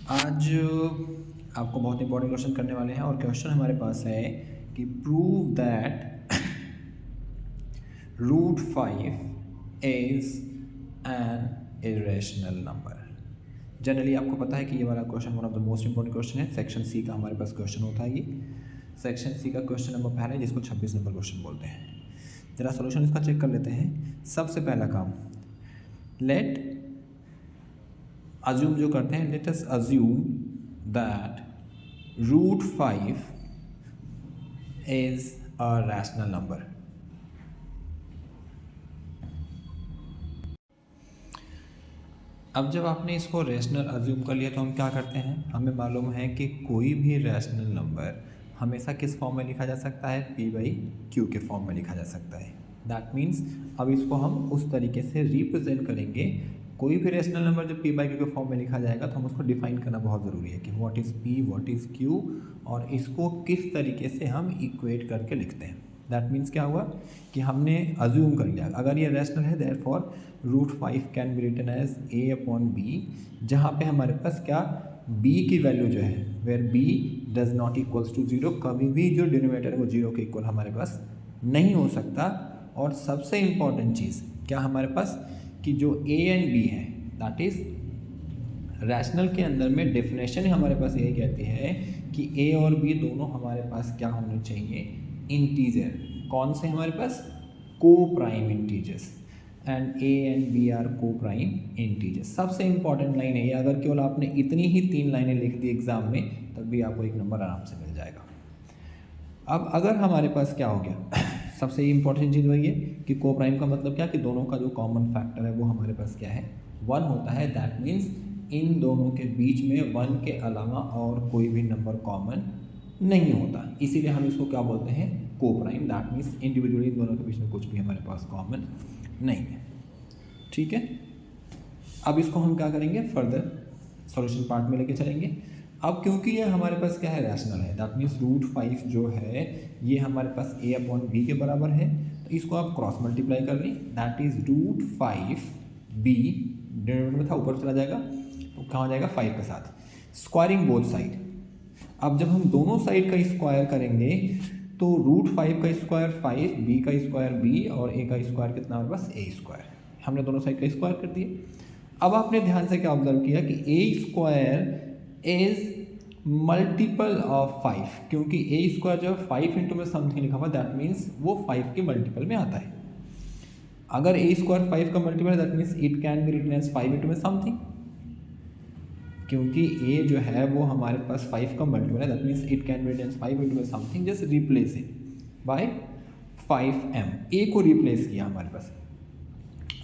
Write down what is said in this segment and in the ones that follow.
आज आपको बहुत इंपॉर्टेंट क्वेश्चन करने वाले हैं और क्वेश्चन हमारे पास है कि prove that root 5 is an irrational number. Generally आपको पता है कि ये वाला question one of the most important question है। सेक्शन सी का हमारे पास क्वेश्चन होता है। ये सेक्शन सी का क्वेश्चन नंबर पहला है जिसको 26 नंबर क्वेश्चन बोलते हैं। जरा सोल्यूशन इसका चेक कर लेते हैं। सबसे पहला काम लेट अज्यूम जो करते हैं, let us assume that root 5 is a rational number. अब जब आपने इसको रैशनल अज्यूम कर लिया तो हम क्या करते हैं, हमें मालूम है कि कोई भी रैशनल नंबर हमेशा किस फॉर्म में लिखा जा सकता है, p बाई क्यू के फॉर्म में लिखा जा सकता है। दैट मीन्स अब इसको हम उस तरीके से रिप्रेजेंट करेंगे। कोई भी रैशनल नंबर जब p बाई क्यू के फॉर्म में लिखा जाएगा तो हम उसको डिफाइन करना बहुत ज़रूरी है कि what is p, what is q और इसको किस तरीके से हम इक्वेट करके लिखते हैं। दैट मीन्स क्या हुआ कि हमने अज्यूम कर लिया अगर ये रैशनल है, therefore root 5 can be written as a upon b, जहाँ पे हमारे पास क्या b की वैल्यू जो है where b does not equals to 0, कभी भी जो डिनोमिनेटर है वो 0 के इक्वल हमारे पास नहीं हो सकता। और सबसे इम्पॉर्टेंट चीज़ क्या हमारे पास कि जो a एंड b है दैट इज़ रैशनल के अंदर में डेफिनेशन ही हमारे पास यही कहती है कि a और b दोनों हमारे पास क्या होने चाहिए, इंटीजर। कौन से हमारे पास, co prime integers, and a and b are co prime integers. सबसे इंपॉर्टेंट लाइन है ये। अगर केवल आपने इतनी ही 3 लाइनें लिख दी एग्जाम में तब भी आपको एक नंबर आराम से मिल जाएगा। अब अगर हमारे पास क्या हो गया सबसे इंपॉर्टेंट चीज़ वही है कि को प्राइम का मतलब क्या कि दोनों का जो कॉमन फैक्टर है वो हमारे पास क्या है, 1 होता है। दैट मीन्स इन दोनों के बीच में 1 के अलावा और कोई भी नंबर कॉमन नहीं होता, इसीलिए हम इसको क्या बोलते हैं, को प्राइम। दैट मीन्स इंडिविजुअली दोनों के बीच में कुछ भी हमारे पास कॉमन नहीं है। ठीक है, अब इसको हम क्या करेंगे, फर्दर सॉल्यूशन पार्ट में लेके चलेंगे। अब क्योंकि ये हमारे पास क्या है, रैशनल है, दैट मीन्स रूट 5 जो है ये हमारे पास a अपॉन b के बराबर है, तो इसको आप क्रॉस मल्टीप्लाई कर लें। That is root 5 b denominator में था ऊपर चला जाएगा तो कहाँ हो जाएगा 5 के साथ, स्क्वायरिंग बोथ साइड। अब जब हम दोनों साइड का स्क्वायर करेंगे तो रूट 5 का स्क्वायर 5, b का स्क्वायर b और a का स्क्वायर कितना हमारे पास a स्क्वायर। हमने दोनों साइड का स्क्वायर कर दिया। अब आपने ध्यान से क्या ऑब्जर्व किया कि a square is multiple of 5, क्योंकि a स्क्वायर जो है 5 इंटू में समथिंग लिखा हुआ, दैट मीन्स वो 5 के मल्टीपल में आता है। अगर a स्क्वायर 5 का मल्टीपल है that means it can be written as 5 into में समथिंग, क्योंकि a जो है वो हमारे पास 5 का मल्टीपल है, that means it can be written as 5 into में something. Just replace it by 5m, a को रिप्लेस किया हमारे पास।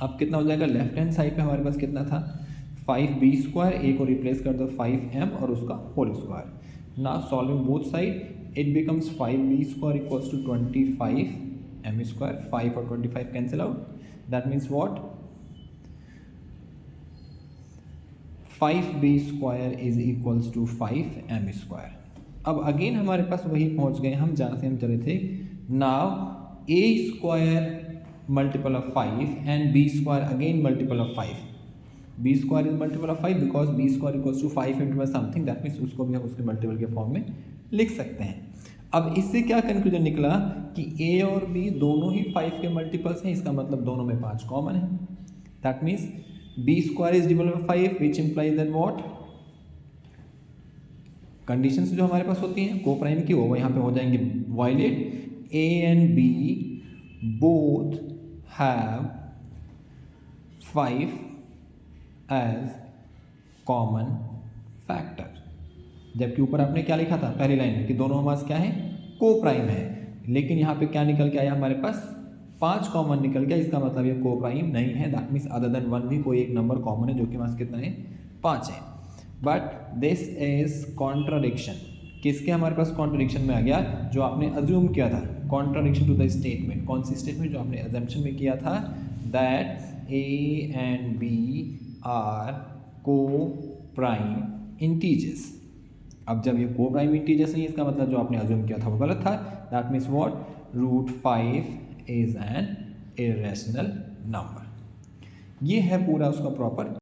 अब कितना हो जाएगा, लेफ्ट हैंड साइड पे हमारे पास कितना था 5b स्क्वायर, a को रिप्लेस कर दो 5m और उसका whole square. Now solving both side it becomes 5b square equals to 25m square. 5 और 25 cancel out, that means what, 5b square is equals to 5m square. अब again हमारे पास वही पहुंच गए हम जहाँ से हम चले थे। Now a square multiple of 5 and b square again multiple of 5. b square is multiple of 5 because b square equals to 5 into something, that means उसको भी हम उसके मल्टीपल के फॉर्म में लिख सकते हैं। अब इससे क्या कंक्लूजन निकला कि a और b दोनों ही 5 के मल्टीपल्स हैं, इसका मतलब दोनों में 5 कॉमन है। That means b square is divided by 5 which implies that what, conditions जो हमारे पास होती हैं को प्राइम की वो यहाँ पे हो जाएंगे violate. a and b both have 5 as common factor, जबकि ऊपर आपने क्या लिखा था पहली लाइन में कि दोनों हमारे पास क्या है, को प्राइम है, लेकिन यहाँ पे क्या निकल के आया हमारे पास 5 कॉमन निकल गया। इसका मतलब ये को प्राइम नहीं है। दैट मीन्स अदर देन 1 भी कोई एक नंबर कॉमन है जो कि हमारे पास कितना है, 5 है। बट दिस इज कॉन्ट्राडिक्शन, किसके हमारे पास कॉन्ट्राडिक्शन में आ गया, जो आपने अज्यूम किया था, कॉन्ट्राडिक्शन टू द स्टेटमेंट। कौन सी स्टेटमेंट, जो आपने अजम्पशन में किया था that a and b are co prime integers. अब जब ये को प्राइम इंटीजर्स नहीं, इसका मतलब जो आपने अज्यूम किया था वो गलत था। That means what, root 5 is an irrational number. ये है पूरा उसका प्रॉपर